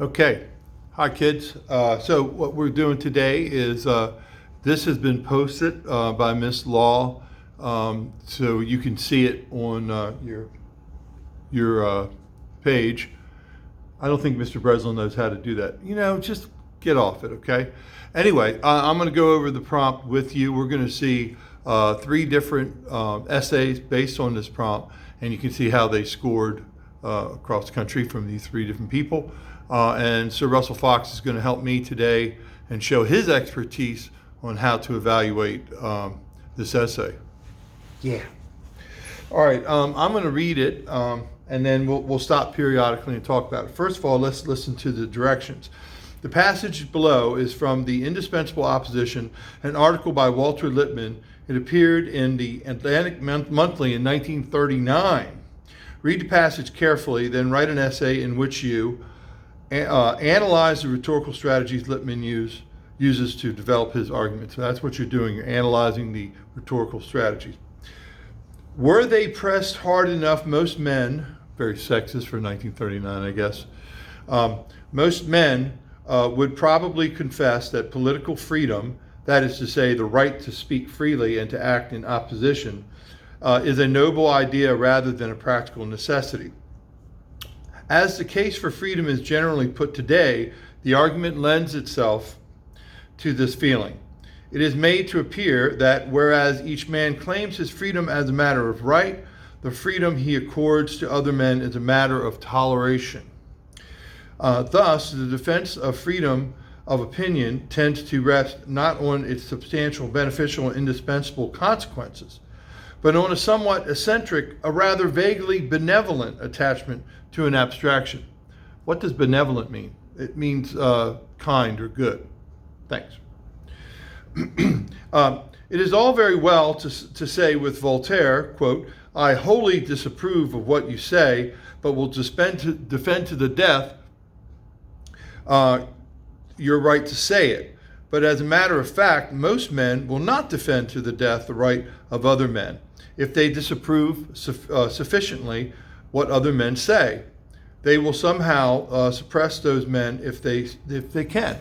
Okay. Hi, kids. So what we're doing today is this has been posted by Miss Law, so you can see it on your page. I don't think Mr. Breslin knows how to do that. Just get off it, okay? Anyway, I'm going to go over the prompt with you. We're going to see three different essays based on this prompt, and you can see how they scored across the country from these three different people. And Sir Russell Fox is going to help me today and show his expertise on how to evaluate this essay. Yeah. All right, I'm going to read it, and then we'll stop periodically and talk about it. First of all, let's listen to the directions. The passage below is from the Indispensable Opposition, an article by Walter Lippmann. It appeared in the Atlantic Monthly in 1939. Read the passage carefully, then write an essay in which you analyze the rhetorical strategies Lippmann uses to develop his argument. So that's what you're doing. You're analyzing the rhetorical strategies. Were they pressed hard enough, most men, very sexist for 1939, I guess, most men would probably confess that political freedom, that is to say, the right to speak freely and to act in opposition, is a noble idea rather than a practical necessity. As the case for freedom is generally put today, the argument lends itself to this feeling. It is made to appear that whereas each man claims his freedom as a matter of right, the freedom he accords to other men is a matter of toleration. Thus, the defense of freedom of opinion tends to rest not on its substantial, beneficial, and indispensable consequences, but on a somewhat eccentric, a rather vaguely benevolent attachment to an abstraction. What does benevolent mean? It means kind or good. Thanks. It is all very well to say with Voltaire, quote, "I wholly disapprove of what you say, but will defend to the death your right to say it. But as a matter of fact, most men will not defend to the death the right of other men if they disapprove sufficiently what other men say. They will somehow suppress those men if they can."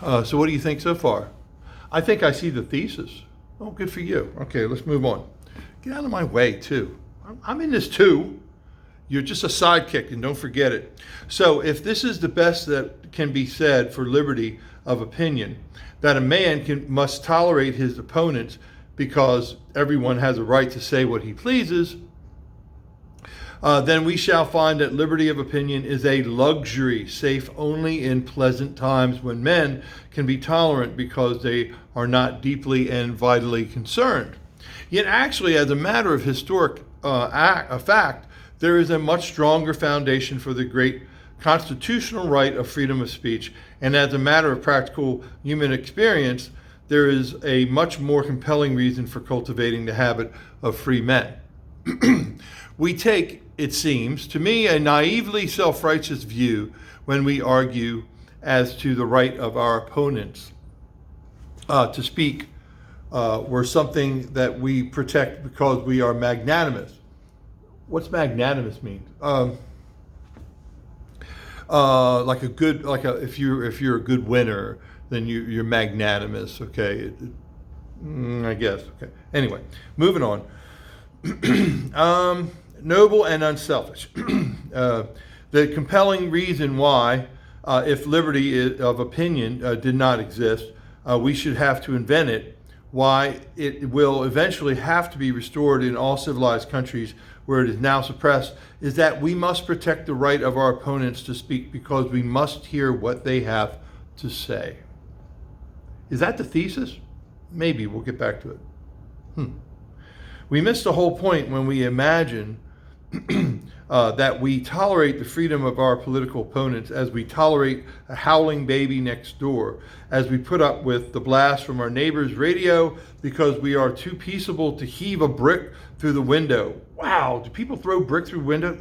So what do you think so far? I think I see the thesis. Oh, good for you. Okay, let's move on. Get out of my way, too. I'm in this, too. You're just a sidekick, and don't forget it. So if this is the best that can be said for liberty of opinion, that a man must tolerate his opponents because everyone has a right to say what he pleases, then we shall find that liberty of opinion is a luxury safe only in pleasant times when men can be tolerant because they are not deeply and vitally concerned. Yet actually, as a matter of historic fact, there is a much stronger foundation for the great constitutional right of freedom of speech, and as a matter of practical human experience, there is a much more compelling reason for cultivating the habit of free men. We take, it seems, to me, a naively self-righteous view when we argue as to the right of our opponents to speak or something that we protect because we are magnanimous. What's magnanimous mean? If you're a good winner, then you're magnanimous. Okay, I guess. Okay. Anyway, moving on. Noble and unselfish. The compelling reason why, if liberty of opinion did not exist, we should have to invent it, why it will eventually have to be restored in all civilized countries where it is now suppressed, is that we must protect the right of our opponents to speak because we must hear what they have to say. Is that the thesis? Maybe. We'll get back to it. We miss the whole point when we imagine that we tolerate the freedom of our political opponents as we tolerate a howling baby next door, as we put up with the blast from our neighbor's radio because we are too peaceable to heave a brick through the window. Wow, do people throw brick through window?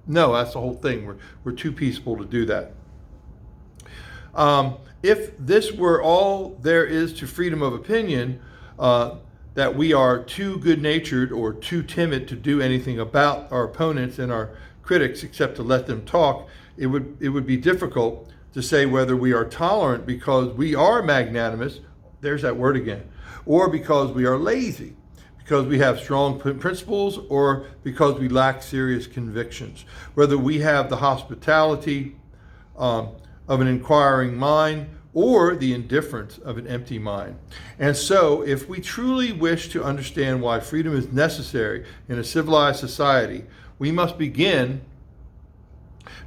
No, that's the whole thing. We're too peaceable to do that. If this were all there is to freedom of opinion, that we are too good-natured or too timid to do anything about our opponents and our critics except to let them talk, it would be difficult to say whether we are tolerant because we are magnanimous, there's that word again, or because we are lazy, because we have strong principles, or because we lack serious convictions. Whether we have the hospitality of an inquiring mind or the indifference of an empty mind. And so, if we truly wish to understand why freedom is necessary in a civilized society, we must begin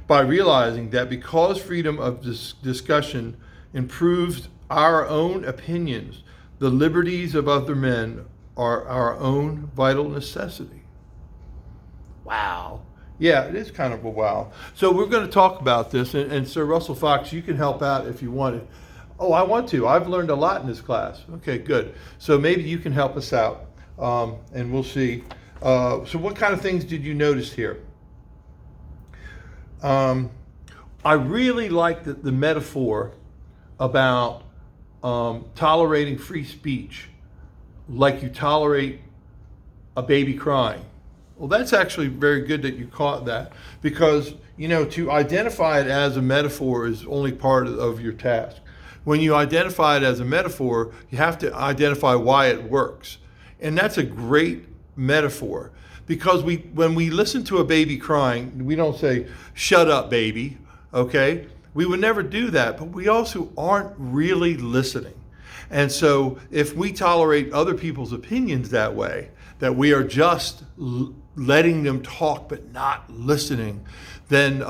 by realizing that because freedom of discussion improves our own opinions, the liberties of other men are our own vital necessity. Wow. Yeah, it is kind of a wow. So we're going to talk about this, and Sir Russell Fox, you can help out if you want it. Oh, I want to. I've learned a lot in this class. Okay, good. So maybe you can help us out, and we'll see. So what kind of things did you notice here? I really like the metaphor about tolerating free speech like you tolerate a baby crying. Well, that's actually very good that you caught that, because, to identify it as a metaphor is only part of your task. When you identify it as a metaphor, you have to identify why it works. And that's a great metaphor, because when we listen to a baby crying, we don't say, "Shut up, baby," okay? We would never do that, but we also aren't really listening. And so if we tolerate other people's opinions that way, that we are just letting them talk but not listening, then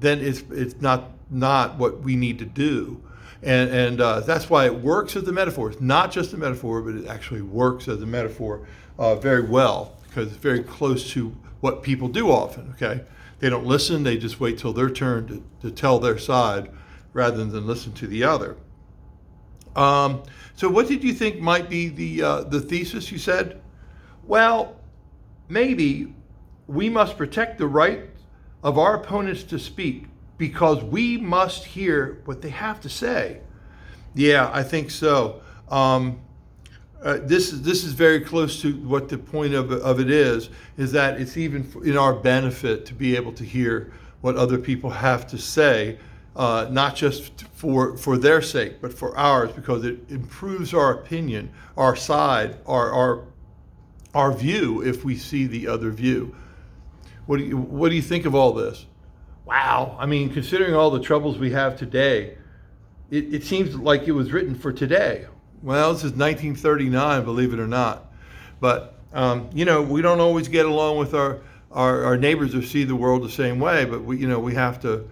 it's not what we need to do. And that's why it works as a metaphor. It's not just a metaphor, but it actually works as a metaphor very well, because it's very close to what people do often, okay? They don't listen, they just wait till their turn to tell their side rather than listen to the other. So what did you think might be the thesis you said? Well, maybe we must protect the right of our opponents to speak because we must hear what they have to say. Yeah, I think so. This is very close to what the point of it is that it's even in our benefit to be able to hear what other people have to say, not just for their sake, but for ours, because it improves our opinion, our side, our view if we see the other view. What do you think of all this? Wow, I mean, considering all the troubles we have today, it seems like it was written for today. Well, this is 1939, believe it or not. But, we don't always get along with our neighbors or see the world the same way, but we have to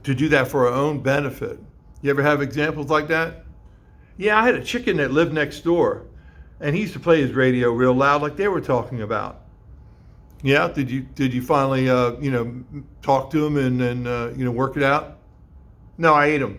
do that for our own benefit. You ever have examples like that? Yeah, I had a chicken that lived next door, and he used to play his radio real loud like they were talking about. Yeah, did you finally, talk to him and work it out? No, I ate him.